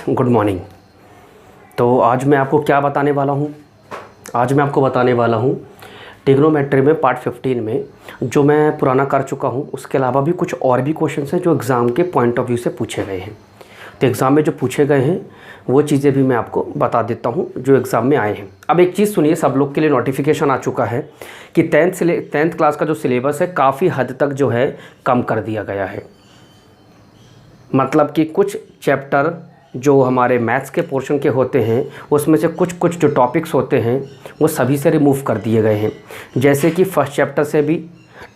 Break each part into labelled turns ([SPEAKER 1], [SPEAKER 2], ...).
[SPEAKER 1] Good morning. तो आज मैं आपको क्या बताने वाला हूँ? आज मैं आपको बताने वाला हूँ ट्रिग्नोमेट्री में पार्ट 15 में जो मैं पुराना कर चुका हूँ, उसके अलावा भी कुछ और भी क्वेश्चंस हैं जो एग्ज़ाम के पॉइंट ऑफ व्यू से पूछे गए हैं। तो एग्ज़ाम में जो पूछे गए हैं वो चीज़ें भी मैं आपको बता देता हूँ जो एग्ज़ाम में आए हैं। अब एक चीज़ सुनिए, सब लोग के लिए नोटिफिकेशन आ चुका है कि टेंथ क्लास का जो सिलेबस है काफ़ी हद तक जो है कम कर दिया गया है। मतलब कि कुछ चैप्टर जो हमारे मैथ्स के पोर्शन के होते हैं उसमें से कुछ जो टॉपिक्स होते हैं वो सभी से रिमूव कर दिए गए हैं। जैसे कि फर्स्ट चैप्टर से भी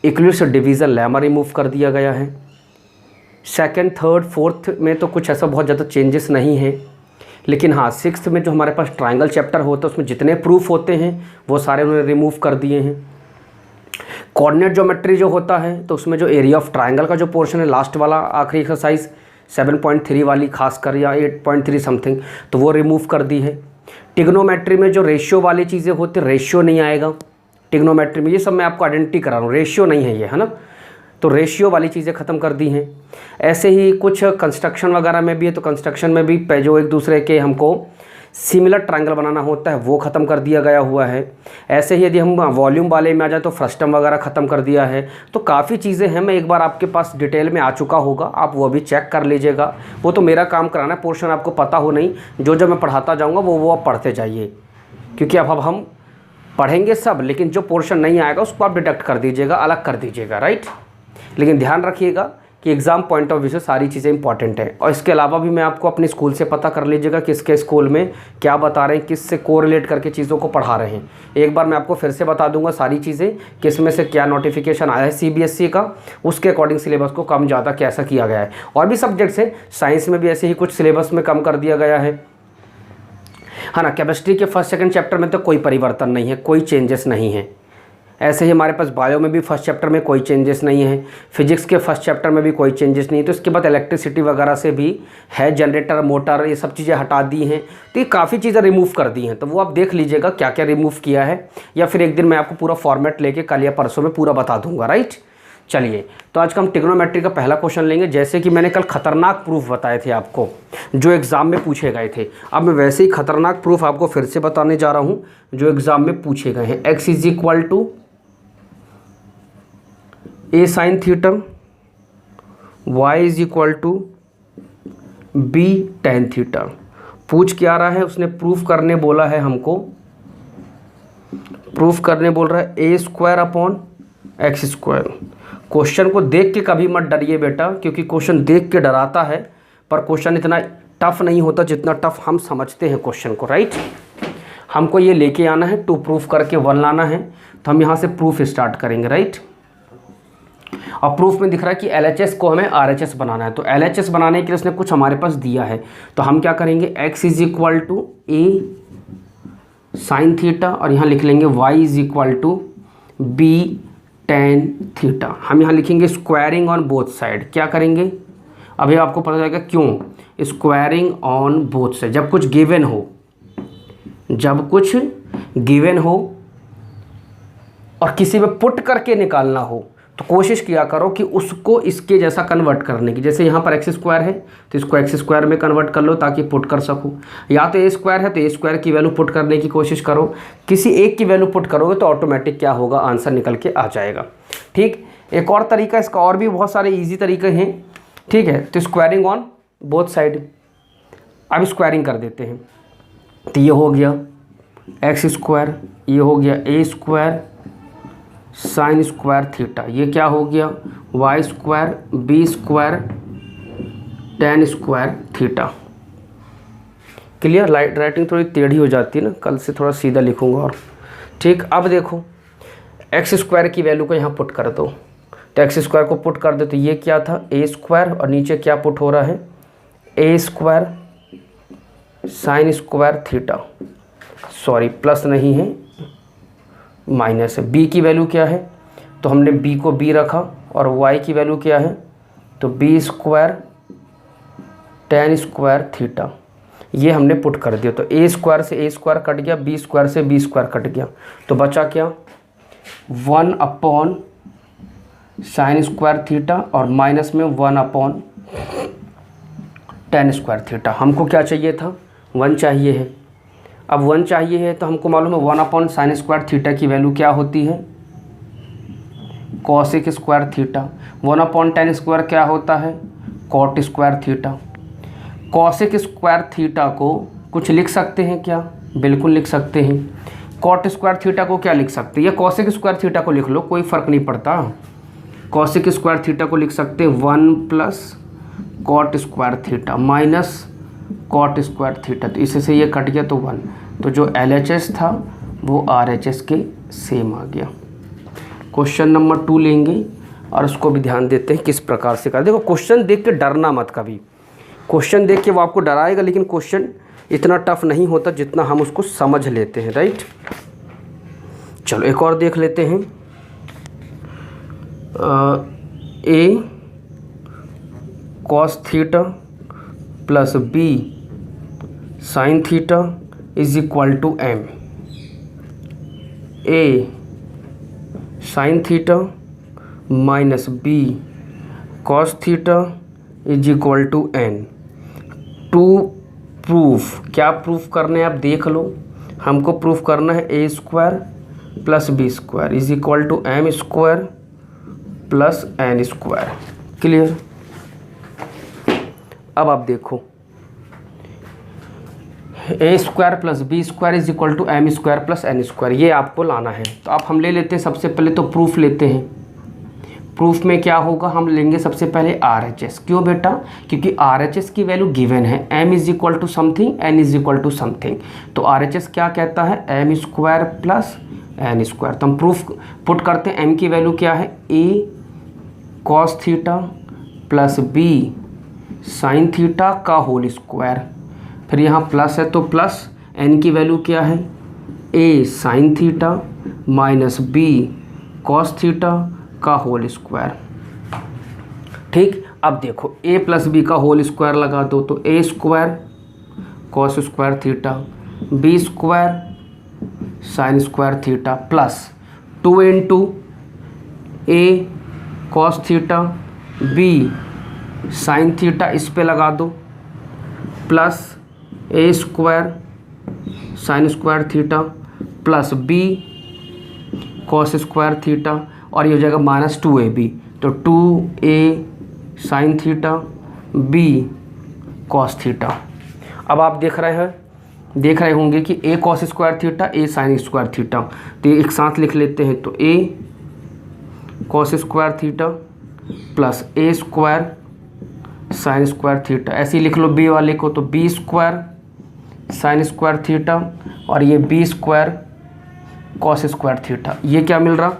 [SPEAKER 1] इक्लिप्स डिवीज़न लेमा रिमूव कर दिया गया है। सेकंड, थर्ड, फोर्थ में तो कुछ ऐसा बहुत ज़्यादा चेंजेस नहीं है, लेकिन हाँ सिक्स्थ में जो हमारे पास ट्रायंगल चैप्टर होता है उसमें जितने प्रूफ होते हैं वो सारे उन्होंने रिमूव कर दिए हैं। कोऑर्डिनेट ज्योमेट्री जो होता है तो उसमें जो एरिया ऑफ ट्रायंगल का जो पोर्शन है, लास्ट वाला आखिरी एक्सरसाइज 7.3 वाली खासकर या 8.3 समथिंग, तो वो रिमूव कर दी है। ट्रिग्नोमेट्री में जो रेशियो वाली चीज़ें होती है, रेशियो नहीं आएगा ट्रिग्नोमेट्री में। ये सब मैं आपको आइडेंटिटी करा रहा हूँ, रेशियो नहीं है ये, है ना। तो रेशियो वाली चीज़ें ख़त्म कर दी हैं। ऐसे ही कुछ कंस्ट्रक्शन वगैरह में भी है, तो कंस्ट्रक्शन में भी जो एक दूसरे के हमको सिमिलर ट्रायंगल बनाना होता है वो ख़त्म कर दिया गया हुआ है। ऐसे ही यदि हम वॉल्यूम वाले में आ जाए तो फ्रस्टम वगैरह ख़त्म कर दिया है। तो काफ़ी चीज़ें हैं, मैं एक बार आपके पास डिटेल में आ चुका होगा, आप वो भी चेक कर लीजिएगा। वो तो मेरा काम कराना है, पोर्शन आपको पता हो नहीं, जो मैं पढ़ाता जाऊँगा वो आप पढ़ते जाइए, क्योंकि अब हम पढ़ेंगे सब, लेकिन जो पोर्शन नहीं आएगा उसको आप डिडक्ट कर दीजिएगा, अलग कर दीजिएगा, राइट। लेकिन ध्यान रखिएगा कि एग्ज़ाम पॉइंट ऑफ व्यू से सारी चीज़ें इंपॉर्टेंट हैं। और इसके अलावा भी मैं आपको अपने स्कूल से पता कर लीजिएगा किसके स्कूल में क्या बता रहे हैं, किस से कोरिलेट करके चीज़ों को पढ़ा रहे हैं। एक बार मैं आपको फिर से बता दूंगा सारी चीज़ें, किस में से क्या नोटिफिकेशन आया है सीबीएसई का, उसके अकॉर्डिंग सिलेबस को कम ज़्यादा कैसा किया गया है। और भी सब्जेक्ट्स हैं, साइंस में भी ऐसे ही कुछ सिलेबस में कम कर दिया गया है ना। केमिस्ट्री के फर्स्ट सेकेंड चैप्टर में तो कोई परिवर्तन नहीं है, कोई चेंजेस नहीं है। ऐसे ही हमारे पास बायो में भी फर्स्ट चैप्टर में कोई चेंजेस नहीं है, फिजिक्स के फर्स्ट चैप्टर में भी कोई चेंजेस नहीं है। तो इसके बाद इलेक्ट्रिसिटी वगैरह से भी है, जनरेटर, मोटर, ये सब चीज़ें हटा दी हैं। तो ये काफ़ी चीज़ें रिमूव कर दी हैं, तो वो आप देख लीजिएगा क्या क्या रिमूव किया है, या फिर एक दिन मैं आपको पूरा फॉर्मेट लेके कल या परसों में पूरा बता दूंगा, राइट। चलिए, तो आज का हम ट्रिग्नोमेट्री का पहला क्वेश्चन लेंगे। जैसे कि मैंने कल खतरनाक प्रूफ बताए थे आपको जो एग्ज़ाम में पूछे गए थे, अब मैं वैसे ही खतरनाक प्रूफ आपको फिर से बताने जा रहा हूँ जो एग्ज़ाम में पूछे गए हैं। X is equal to A sine theta, Y is equal to B tan theta. पूछ क्या रहा है, उसने प्रूफ करने बोला है हमको, प्रूफ करने बोल रहा है A square upon X square. Question को देख के कभी मत डरिए बेटा, क्योंकि क्वेश्चन देख के डराता है, पर क्वेश्चन इतना टफ नहीं होता जितना टफ हम समझते हैं क्वेश्चन को, राइट। हमको ये लेके आना है, टू प्रूफ करके वन लाना है, तो हम यहाँ से प्रूफ स्टार्ट करेंगे, राइट। और प्रूफ में दिख रहा है कि LHS को हमें RHS बनाना है, तो LHS बनाने के लिए उसने कुछ हमारे पास दिया है, तो हम क्या करेंगे, x is equal to A sine theta, और यहाँ लिख लेंगे y is equal to B tan theta. हम यहाँ लिखेंगे स्क्वायरिंग ऑन बोथ साइड। क्या करेंगे, अभी आपको पता चलेगा क्यों स्क्वायरिंग ऑन बोथ साइड। जब कुछ गिवन हो, जब कुछ गिवन हो और किसी में पुट करके निकालना हो, तो कोशिश किया करो कि उसको इसके जैसा कन्वर्ट करने की। जैसे यहाँ पर एक्स स्क्वायर है तो इसको एक्स स्क्वायर में कन्वर्ट कर लो ताकि पुट कर सकूँ, या तो ए स्क्वायर है तो ए स्क्वायर की वैल्यू पुट करने की कोशिश करो। किसी एक की वैल्यू पुट करोगे तो ऑटोमेटिक क्या होगा, आंसर निकल के आ जाएगा, ठीक। एक और तरीका, इसका और भी बहुत सारे ईजी तरीके हैं, ठीक है। तो स्क्वायरिंग ऑन बोथ साइड, अब स्क्वायरिंग कर देते हैं। तो ये हो गया एक्स स्क्वायर, ये हो गया A square sine square theta, ये क्या हो गया Y square B square tan square theta. Clear. Writing थोड़ी टेढ़ी हो जाती है ना, कल से थोड़ा सीधा लिखूंगा और ठीक। अब देखो एक्स स्क्वायर की वैल्यू को यहाँ पुट कर दो, तो एक्स स्क्वायर को पुट कर दो तो ये क्या था ए स्क्वायर, और नीचे क्या पुट हो रहा है A square sine square theta, sorry plus नहीं है माइनस है। बी की वैल्यू क्या है, तो हमने बी को बी रखा, और वाई की वैल्यू क्या है, तो B square tan square theta, ये हमने पुट कर दिया। तो ए स्क्वायर से ए स्क्वायर कट गया, बी स्क्वायर से बी स्क्वायर कट गया, तो बचा क्या 1 अपॉन साइन स्क्वायर थीटा, और माइनस में 1 अपॉन tan स्क्वायर थीटा। हमको क्या चाहिए था, 1 चाहिए है। अब 1 चाहिए है तो हमको मालूम है 1/sin स्क्वायर थीटा की वैल्यू क्या होती है, cosec square theta. 1/tan square क्या होता है, cot square theta. cosec square theta को कुछ लिख सकते हैं क्या, बिल्कुल लिख सकते हैं। cot स्क्वायर थीटा को क्या लिख सकते हैं, या cosec स्क्वायर थीटा को लिख लो, कोई फ़र्क नहीं पड़ता। cosec स्क्वायर थीटा को लिख सकते हैं 1 + cot square theta minus cot square theta. तो इससे से ये कट गया तो 1, तो जो LHS था वो RHS के सेम आ गया। क्वेश्चन नंबर 2 लेंगे और उसको भी ध्यान देते हैं किस प्रकार से कर। देखो क्वेश्चन देख के डरना मत कभी, क्वेश्चन देख के वो आपको डराएगा, लेकिन क्वेश्चन इतना टफ नहीं होता जितना हम उसको समझ लेते हैं, राइट। चलो एक और देख लेते हैं। A cos theta plus B sin theta is equal to M। A sin theta minus B cos theta is equal to N। To proof, क्या प्रूफ करना है आप देख लो। हमको प्रूफ करना है A square plus B square is equal to M square plus N square. Clear. अब आप देखो A square plus B square is equal to M square plus N square, ये आपको लाना है। तो आप हम ले लेते हैं, सबसे पहले तो प्रूफ लेते हैं। प्रूफ में क्या होगा, हम लेंगे सबसे पहले RHS। क्यों बेटा, क्योंकि RHS की वैल्यू गिवन है, M is equal to something, N is equal to something. तो RHS क्या कहता है, M square plus N square. तो हम प्रूफ पुट करते हैं, M की वैल्यू क्या है, A cos theta plus B sin theta का होल स्क्वायर। फिर यहाँ प्लस है तो प्लस, N की वैल्यू क्या है, A sin theta minus B cos theta का होल स्क्वायर। ठीक। अब देखो A प्लस B का होल स्क्वायर लगा दो तो A square cos square theta B square sin square theta plus 2 into A cos theta B sin theta, इस पे लगा दो, plus A square sin square theta plus B cos square theta, और ये हो जाएगा माइनस 2AB। तो 2A sin theta B cos theta. अब आप देख रहे होंगे कि A cos square theta A sin square theta, तो ये एक साथ लिख लेते हैं। तो A cos square theta plus A square sin square theta, ऐसे ही लिख लो B वाले को। तो B square sin square theta और ये B square cos square theta. ये क्या मिल रहा,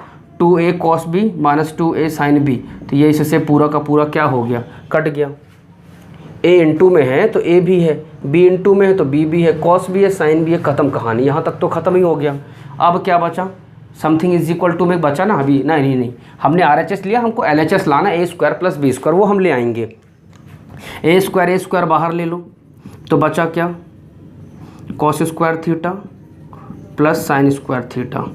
[SPEAKER 1] 2A cos B minus 2A sin B। तो ये इससे पूरा का पूरा क्या हो गया, कट गया। A इंटू में है तो A भी है, B इंटू में है तो B भी है, cos भी है, sin भी है, ख़त्म कहानी। यहाँ तक तो ख़त्म ही हो गया। अब क्या बचा, समथिंग इज इक्वल टू में बचा ना अभी, नहीं, हमने RHS लिया, हमको LHS लाना, A square plus B square, वो हम ले आएंगे। A स्क्वायर बाहर ले लो तो बचा क्या, cos square theta plus sin square theta.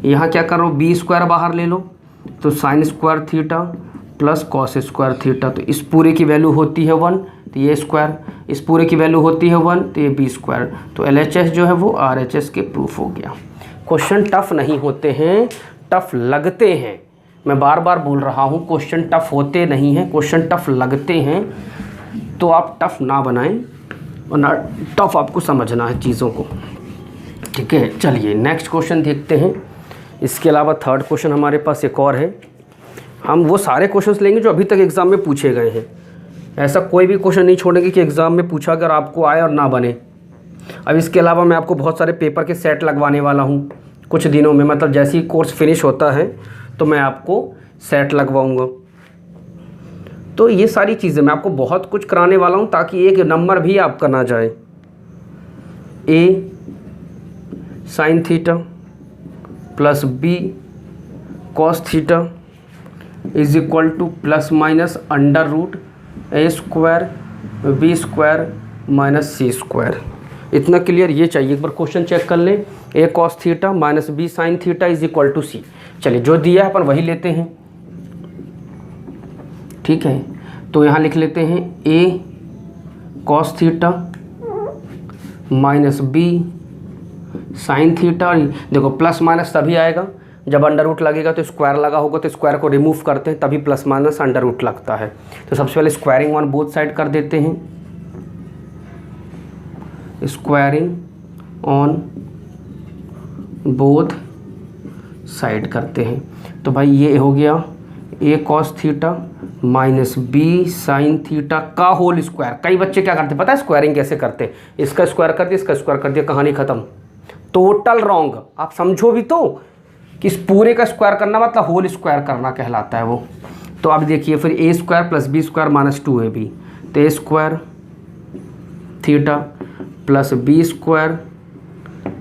[SPEAKER 1] यहाँ क्या करो, B स्क्वायर बाहर ले लो तो sin square theta plus cos square theta. तो इस पूरे की वैल्यू होती है 1, तो ये स्क्वायर, इस पूरे की वैल्यू होती है 1, तो ये B स्क्वायर। तो LHS जो है वो RHS के प्रूफ हो गया। क्वेश्चन टफ नहीं होते हैं, टफ लगते हैं। मैं बार बार बोल रहा हूँ, क्वेश्चन टफ होते नहीं हैं, क्वेश्चन टफ लगते हैं। तो आप टफ ना बनाएं और ना टफ आपको समझना है चीज़ों को। ठीक है, चलिए नेक्स्ट क्वेश्चन देखते हैं। इसके अलावा थर्ड क्वेश्चन हमारे पास एक और है। हम वो सारे क्वेश्चंस लेंगे जो अभी तक एग्ज़ाम में पूछे गए हैं। ऐसा कोई भी क्वेश्चन नहीं छोड़ेंगे कि एग्ज़ाम में पूछा अगर आपको आए और ना बने। अब इसके अलावा मैं आपको बहुत सारे पेपर के सेट लगवाने वाला हूँ कुछ दिनों में, मतलब जैसे ही कोर्स फिनिश होता है तो मैं आपको सेट लगवाऊँगा। तो ये सारी चीज़ें मैं आपको बहुत कुछ कराने वाला हूँ ताकि एक नंबर भी आपका ना जाए। A sin theta plus B cos theta is equal to plus minus under root A square B square minus C square. इतना क्लियर ये चाहिए। एक बार क्वेश्चन चेक कर लें। A cos theta minus B sin theta is equal to C। चलिए जो दिया है अपन वही लेते हैं। ठीक है, तो यहाँ लिख लेते हैं A cos theta minus B sine theta. देखो प्लस माइनस तभी आएगा जब अंडर रूट लगेगा, तो स्क्वायर लगा होगा तो स्क्वायर को रिमूव करते हैं तभी प्लस माइनस अंडर रूट लगता है। तो सबसे पहले स्क्वायरिंग ऑन बोथ साइड कर देते हैं, स्क्वायरिंग ऑन बोथ साइड करते हैं। तो भाई ये हो गया A cos theta minus B sine theta का होल स्क्वायर। कई बच्चे क्या करते हैं पता है स्क्वायरिंग कैसे करते हैं, इसका स्क्वायर कर दिया, इसका स्क्वायर कर दिया, कहानी खत्म। Total wrong. आप समझो भी तो कि इस पूरे का स्क्वायर करना मतलब होल स्क्वायर करना कहलाता है वो। तो अब देखिए फिर A square plus B square minus 2ab, तो A square theta plus B square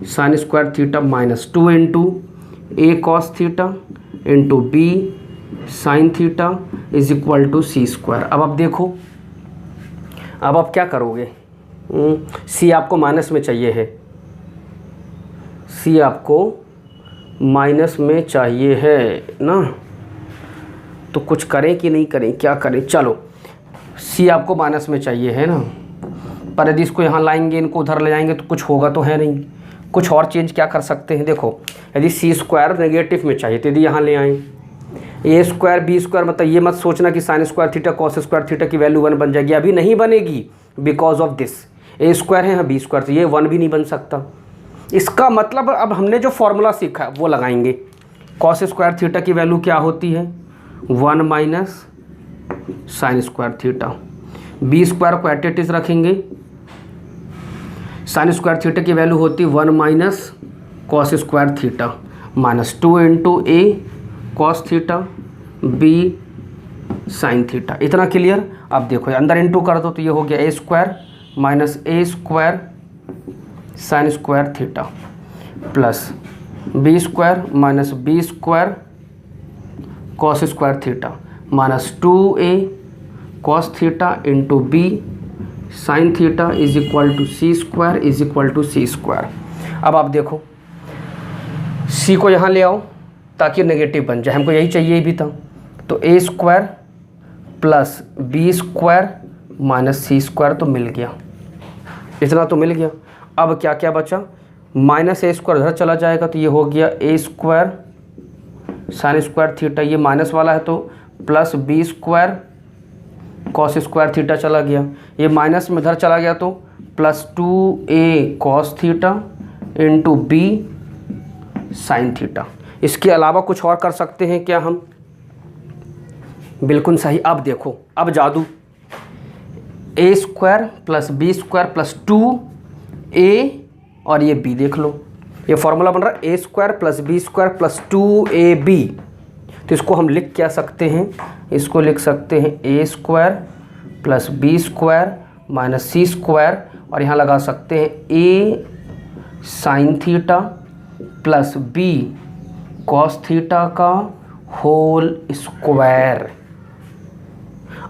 [SPEAKER 1] sine square theta minus 2 into A cos theta into B sine theta is equal to C square. अब आप देखो, अब आप क्या करोगे, सी आपको माइनस में चाहिए है, सी आपको माइनस में चाहिए है ना, तो कुछ करें कि नहीं करें, क्या करें। चलो सी आपको माइनस में चाहिए है ना, पर यदि इसको यहाँ लाएंगे इनको उधर ले जाएंगे तो कुछ होगा तो है नहीं। कुछ और चेंज क्या कर सकते हैं, देखो यदि सी स्क्वायर नेगेटिव में चाहिए तो यदि यहाँ ले आएँ ए स्क्वायर बी स्क्वायर, मतलब ये मत सोचना कि sign square theta cos square theta की वैल्यू 1 बन जाएगी, अभी नहीं बनेगी because of this. A square है, हाँ बी स्क्वायर, तो ये 1 भी नहीं बन सकता। इसका मतलब अब हमने जो फॉर्मूला सीखा है वो लगाएंगे। कॉस स्क्वायर थीटा की वैल्यू क्या होती है 1 minus sine square theta, B square को एट इट इज रखेंगे, साइन स्क्वायर थीटा की वैल्यू होती है 1 minus cos square theta minus 2 into A cos theta B sine theta. इतना क्लियर। अब देखो अंदर इंटू कर दो तो ये हो गया A square minus A square sine square theta plus B square minus B square cos square theta minus 2a cos theta into B sine theta is equal to C square is equal to C square. अब आप देखो सी को यहाँ ले आओ ताकि negative बन जाए, हमको यही चाहिए भी था। तो A square plus B square minus C square तो मिल गया, इतना तो मिल गया। अब क्या क्या बचा, माइनस ए स्क्वायर इधर चला जाएगा तो ये हो गया A square sine square theta, ये माइनस वाला है तो plus B square cos square theta चला गया, ये माइनस में इधर चला गया तो plus 2a cos theta into B sine theta. इसके अलावा कुछ और कर सकते हैं क्या हम, बिल्कुल सही। अब देखो अब जादू, A square plus B square plus 2a और ये b देख लो, ये फॉर्मूला बन रहा है A square plus B square plus 2ab। तो इसको हम लिख क्या सकते हैं, इसको लिख सकते हैं A square plus B square minus C square और यहाँ लगा सकते हैं A sine theta plus B cos theta का होल स्क्वायर।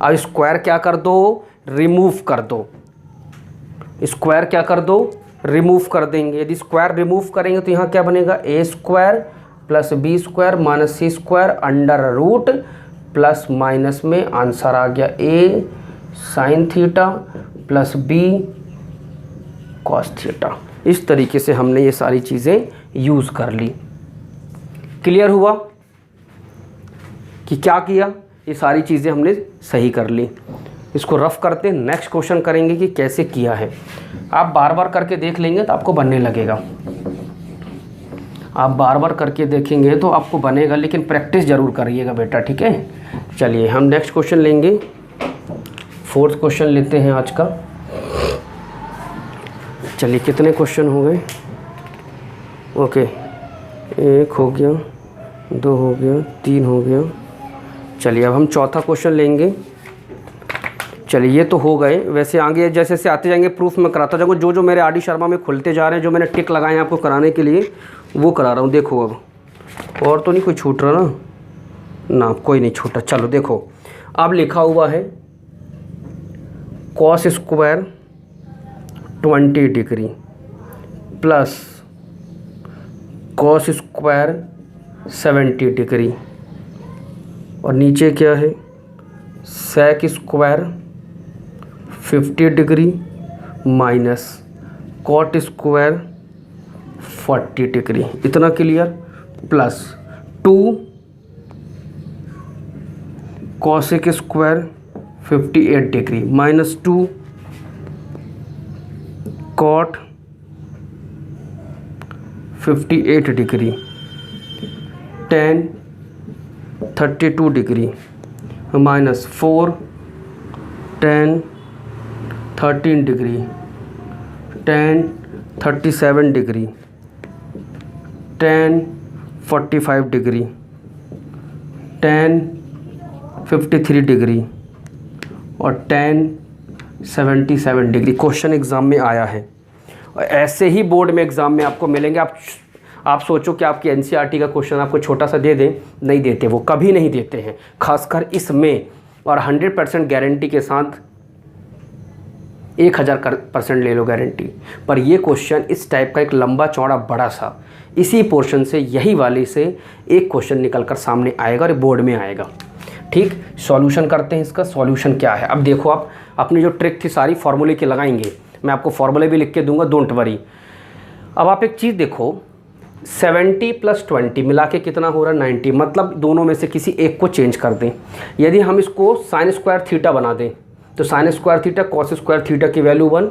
[SPEAKER 1] अब स्क्वायर क्या कर दो, रिमूव कर दो, स्क्वायर क्या कर दो, रिमूव कर देंगे। यदि स्क्वायर रिमूव करेंगे तो यहाँ क्या बनेगा A square plus B square minus C square under root plus minus में आंसर आ गया A sine theta plus B cos theta. इस तरीके से हमने ये सारी चीज़ें यूज़ कर ली। क्लियर हुआ कि क्या किया, ये सारी चीज़ें हमने सही कर ली। इसको रफ करते हैं, नेक्स्ट क्वेश्चन करेंगे कि कैसे किया है। आप बार बार करके देख लेंगे तो आपको बनने लगेगा, आप बार बार करके देखेंगे तो आपको बनेगा, लेकिन प्रैक्टिस ज़रूर करिएगा बेटा, ठीक है। चलिए हम नेक्स्ट क्वेश्चन लेंगे, 4th क्वेश्चन लेते हैं आज का। चलिए कितने क्वेश्चन हो गए, ओके 1 हो गया, 2 हो गया, 3 हो गया। चलिए अब हम 4था क्वेश्चन लेंगे। चलिए ये तो हो गए, वैसे आगे जैसे जैसे आते जाएंगे प्रूफ में कराता जाऊँगा। जो जो मेरे आरडी शर्मा में खुलते जा रहे हैं, जो मैंने टिक लगाए हैं आपको कराने के लिए, वो करा रहा हूँ। देखो अब और तो नहीं कोई छूट रहा ना, कोई नहीं छूटा। चलो देखो अब लिखा हुआ है cos square 20 degree plus cos square 70 degree और नीचे क्या है sec square 50 degree minus cot square 40 degree, इतना clear, plus 2 cosec square 58 degree minus 2 cot 58 degree tan 32 degree minus 4 tan 13 degree tan 37 degree tan 45 degree tan 53 degree और tan 77 degree. Question exam में आया है और ऐसे ही बोर्ड में exam में आपको मिलेंगे। आप सोचो कि आपकी एनसीईआरटी का क्वेश्चन आपको छोटा सा दे दें, नहीं देते, वो कभी नहीं देते हैं, खासकर इसमें। और 100% गारंटी के साथ 1000% ले लो गारंटी। पर ये क्वेश्चन इस टाइप का एक लंबा चौड़ा बड़ा सा, इसी पोर्शन से, यही वाले से एक क्वेश्चन निकल कर सामने आएगा और बोर्ड में आएगा। ठीक, सॉल्यूशन करते हैं। इसका सॉल्यूशन क्या है, अब देखो, आप अपनी जो ट्रिक थी सारी फार्मूले की लगाएंगे, मैं आपको फार्मूले भी लिख के दूंगा, डोंट वरी। अब आप एक चीज़ देखो, 70 + 20 मिला के कितना हो रहा है 90, मतलब दोनों में से किसी एक को चेंज कर दें। यदि हम इसको sin स्क्वायर थीटा बना दें तो sin square theta cos square theta की वैल्यू 1,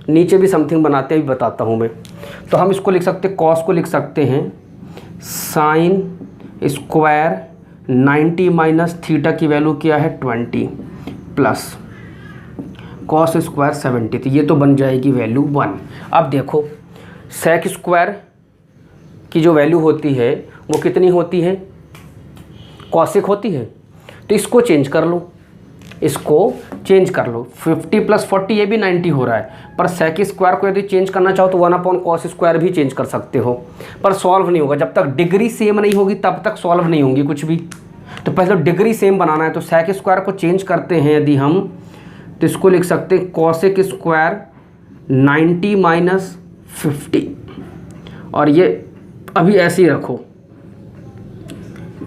[SPEAKER 1] नीचे भी समथिंग बनाते हैं, भी बताता हूँ मैं। तो हम इसको लिख सकते हैं, cos को लिख सकते हैं sin स्क्वायर 90 माइनस थीटा की वैल्यू क्या है 20 प्लस cos स्क्वायर 70, तो ये तो बन जाएगी वैल्यू 1। अब देखो sec स्क्वायर की जो वैल्यू होती है वो कितनी होती है, कॉसेक होती है, तो इसको चेंज कर लो, इसको चेंज कर लो। 50 + 40 ये भी 90 हो रहा है, पर sec स्क्वायर को यदि चेंज करना चाहो तो 1/cos स्क्वायर भी चेंज कर सकते हो, पर सॉल्व नहीं होगा। जब तक डिग्री सेम नहीं होगी तब तक सॉल्व नहीं होंगी कुछ भी। तो पहले डिग्री सेम बनाना है, तो sec स्क्वायर को चेंज करते हैं यदि हम, तो इसको लिख सकते हैं कॉसेक स्क्वायर 90 माइनस 50, और ये अभी ऐसे ही रखो,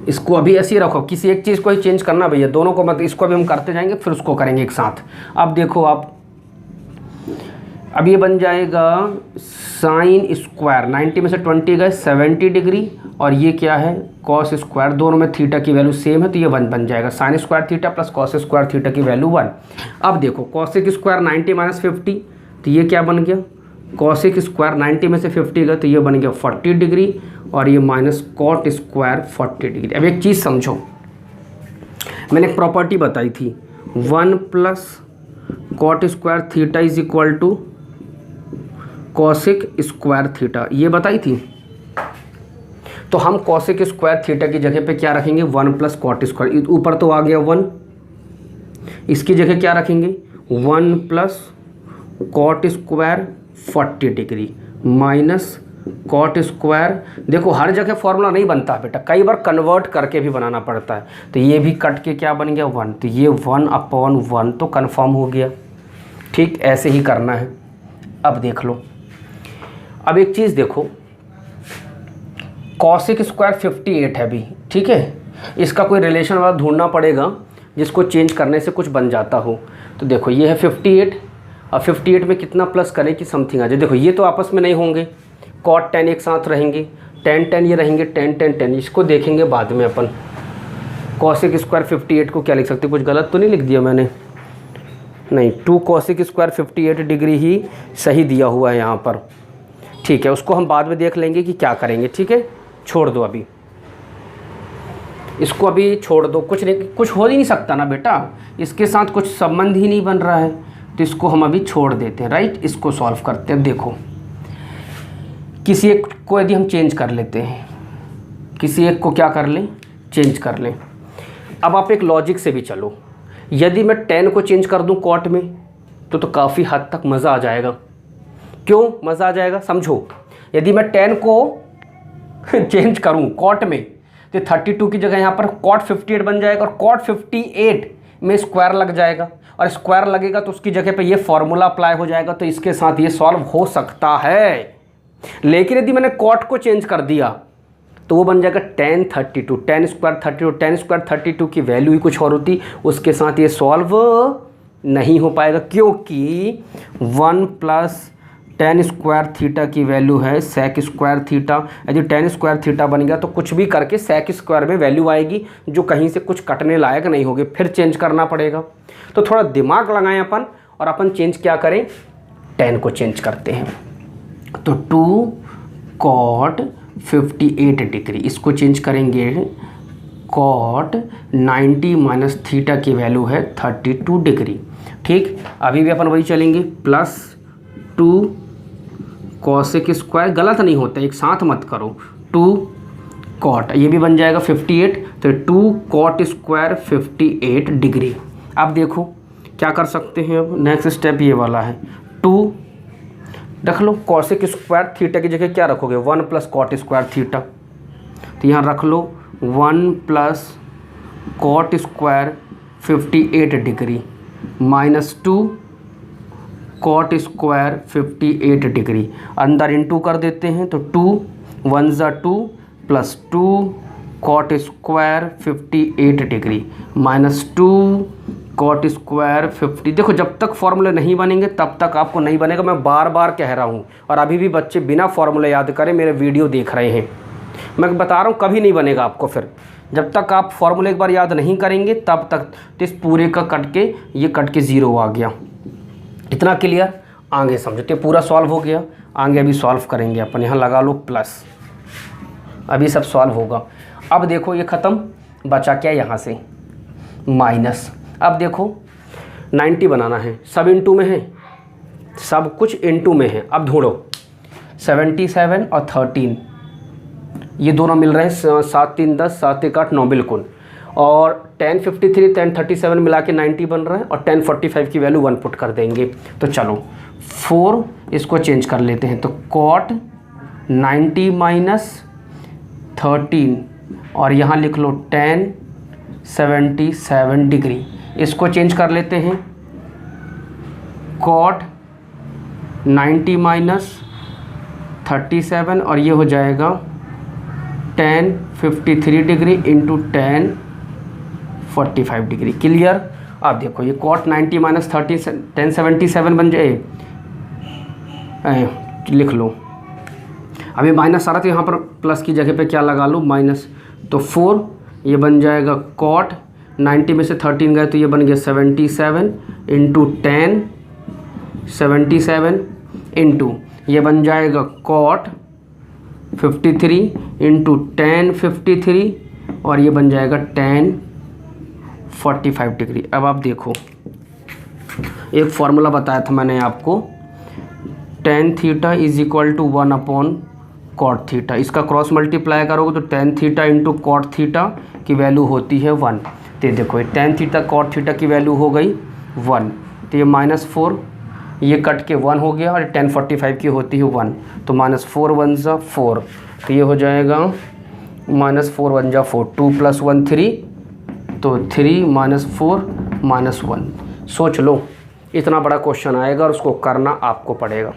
[SPEAKER 1] इसको अभी ऐसे ही रखो, किसी एक चीज़ को ही चेंज करना भैया, दोनों को मत। इसको अभी हम करते जाएंगे, फिर उसको करेंगे एक साथ। अब देखो आप, अब ये बन जाएगा sin स्क्वायर 90 में से 20 गए 70 डिग्री, और ये क्या है cos स्क्वायर, दोनों में थीटा की वैल्यू सेम है, तो ये बन जाएगा sin square theta plus cos square theta की वैल्यू 1। अब देखो cosec स्क्वायर 90 माइनस 50, तो ये क्या बन गया, cosec स्क्वायर 90 में से 50 गया, तो ये बन गया 40 डिग्री, और ये माइनस cot स्क्वायर 40 डिग्री। अब एक चीज़ समझो, मैंने एक प्रॉपर्टी बताई थी, 1 plus cot square theta is equal to cosec square theta, ये बताई थी। तो हम cosec स्क्वायर थीटा की जगह पे क्या रखेंगे, 1 प्लस cot स्क्वायर, ऊपर तो आ गया 1, इसकी जगह क्या रखेंगे 1 plus cot square 40 degree minus cot square. देखो हर जगह फॉर्मूला नहीं बनता बेटा, कई बार कन्वर्ट करके भी बनाना पड़ता है, तो ये भी कट के क्या बन गया 1, तो ये 1/1 तो कन्फर्म हो गया। ठीक, ऐसे ही करना है। अब देख लो, अब एक चीज़ देखो, cosec स्क्वायर 58 है अभी, ठीक है, इसका कोई रिलेशन वाला ढूंढना पड़ेगा जिसको चेंज करने से कुछ बन जाता हो। तो देखो ये है 58, और 58 में कितना प्लस करें कि समथिंग आ जाए। देखो ये तो आपस में नहीं होंगे, cot tan एक साथ रहेंगे, tan ये रहेंगे, tan, इसको देखेंगे बाद में अपन। cosec स्क्वायर 58 को क्या लिख सकते, कुछ गलत तो नहीं लिख दिया मैंने, नहीं, 2 cosec स्क्वायर 58 डिग्री ही सही दिया हुआ है यहाँ पर। ठीक है, उसको हम बाद में देख लेंगे कि क्या करेंगे। ठीक है, छोड़ दो अभी इसको, अभी छोड़ दो, कुछ नहीं, कुछ हो ही नहीं सकता ना बेटा, इसके साथ कुछ संबंध ही नहीं बन रहा है, तो इसको हम अभी छोड़ देते हैं। राइट, इसको सॉल्व करते हैं। देखो किसी एक को यदि हम चेंज कर लेते हैं, किसी एक को क्या कर लें, चेंज कर लें। अब आप एक लॉजिक से भी चलो, यदि मैं tan को चेंज कर दूं cot में तो काफ़ी हद तक मज़ा आ जाएगा। क्यों मज़ा आ जाएगा, समझो, यदि मैं tan को चेंज करूं cot में तो 32 की जगह यहाँ पर cot 58 बन जाएगा, और cot 58 में स्क्वायर लग जाएगा, और स्क्वायर लगेगा तो उसकी जगह पे ये फॉर्मूला अप्लाई हो जाएगा, तो इसके साथ ये सॉल्व हो सकता है। लेकिन यदि मैंने cot को चेंज कर दिया तो वो बन जाएगा tan 32, tan square 32, tan square 32 की वैल्यू ही कुछ और होती, उसके साथ ये सॉल्व नहीं हो पाएगा, क्योंकि 1 प्लस टेन स्क्वायर थीटा की वैल्यू है सेक स्क्वायर थीटा। यदि टेन स्क्वायर थीटा बन गया तो कुछ भी करके सेक स्क्वायर में वैल्यू आएगी जो कहीं से कुछ कटने लायक नहीं होगी, फिर चेंज करना पड़ेगा। तो थोड़ा दिमाग लगाएं अपन, और अपन चेंज क्या करें, टेन को चेंज करते हैं। तो 2 कॉट 58 डिग्री, इसको चेंज करेंगे कॉट 90 माइनस थीटा की वैल्यू है 32 डिग्री। ठीक, अभी भी अपन वही चलेंगे, प्लस 2 कॉसेक स्क्वायर, गलत नहीं होता, एक साथ मत करो, 2 कॉट, ये भी बन जाएगा 58, तो 2 कॉट स्क्वायर 58 डिग्री। अब देखो क्या कर सकते हैं, अब नेक्स्ट स्टेप ये वाला है, 2 रख लो, कॉसेक स्क्वायर थीटा की जगह क्या रखोगे, 1 प्लस कॉट स्क्वायर थीटा, तो यहाँ रख लो 1 plus cot square 58 degree minus 2 cot square 58 degree, अंदर इनटू कर देते हैं, तो 2 1 ज़ा 2 plus 2 cot square 58 degree minus 2 cot square 50। देखो जब तक फॉर्मूले नहीं बनेंगे तब तक आपको नहीं बनेगा, मैं बार बार कह रहा हूँ, और अभी भी बच्चे बिना फॉर्मूले याद करें मेरे वीडियो देख रहे हैं, मैं बता रहा हूँ कभी नहीं बनेगा आपको। फिर जब तक आप फॉर्मूले एक बार याद नहीं करेंगे तब तक, तो इस पूरे का कट के ये कट के 0 आ गया। इतना क्लियर, आगे समझते, पूरा सॉल्व हो गया। आगे अभी सॉल्व करेंगे अपन, यहाँ लगा लो प्लस, अभी सब सॉल्व होगा। अब देखो ये ख़त्म, बचा क्या यहाँ से माइनस। अब देखो 90 बनाना है, सब इनटू में है, सब कुछ इनटू में है। अब ढूंढो 77 और 13, ये दोनों मिल रहे हैं 7 3 10 7 1 8 9 बिल्कुल, और 1053 1037 मिला के 90 बन रहा है, और 1045 की वैल्यू 1 पुट कर देंगे। तो चलो 4 इसको चेंज कर लेते हैं, तो कॉट 90 माइनस 13, और यहाँ लिख लो 1077 डिग्री, इसको चेंज कर लेते हैं, कॉट 90 माइनस 37, और ये हो जाएगा 1053 डिग्री इंटू 1045 डिग्री। क्लियर। अब देखो ये कॉट 90 माइनस 1077 बन जाए, लिख लो, अभी माइनस आ रहा था यहाँ पर, प्लस की जगह पे क्या लगा लो माइनस, तो 4, ये बन जाएगा कॉट 90 में से 13 गए तो ये बन गया 77 इंटू 1077 इंटू ये बन जाएगा कॉट 53 इंटू 1053, और ये बन जाएगा 1045 डिग्री। अब आप देखो एक फॉर्मूला बताया था मैंने आपको, tan theta is equal to 1 upon cot theta, इसका क्रॉस मल्टीप्लाई करोगे तो tan theta into cot theta की वैल्यू होती है 1। तो देखो ये tan थीटा कॉट थीटा की वैल्यू हो गई 1, तो ये -4, ये कट के 1 हो गया, और 1045 की होती है 1, तो -4 1 ज़ा 4, तो ये हो जाएगा -4 1 ज़ा 4, 2 + 1 3, तो 3 -4 -1। सोच लो इतना बड़ा क्वेश्चन आएगा और उसको करना आपको पड़ेगा।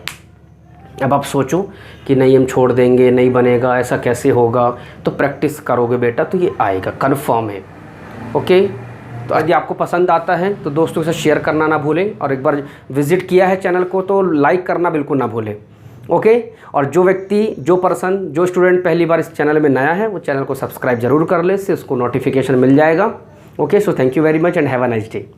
[SPEAKER 1] अब आप सोचो कि नहीं हम छोड़ देंगे, नहीं बनेगा, ऐसा कैसे होगा, तो प्रैक्टिस करोगे बेटा तो ये आएगा, कन्फर्म है। ओके, तो यदि आपको पसंद आता है तो दोस्तों के साथ शेयर करना ना भूलें, और एक बार विज़िट किया है चैनल को तो लाइक करना बिल्कुल ना भूलें। ओके, और जो व्यक्ति, जो स्टूडेंट पहली बार इस चैनल में नया है वो चैनल को सब्सक्राइब ज़रूर कर ले, इससे उसको नोटिफिकेशन मिल जाएगा। Okay, so thank you very much and have a nice day.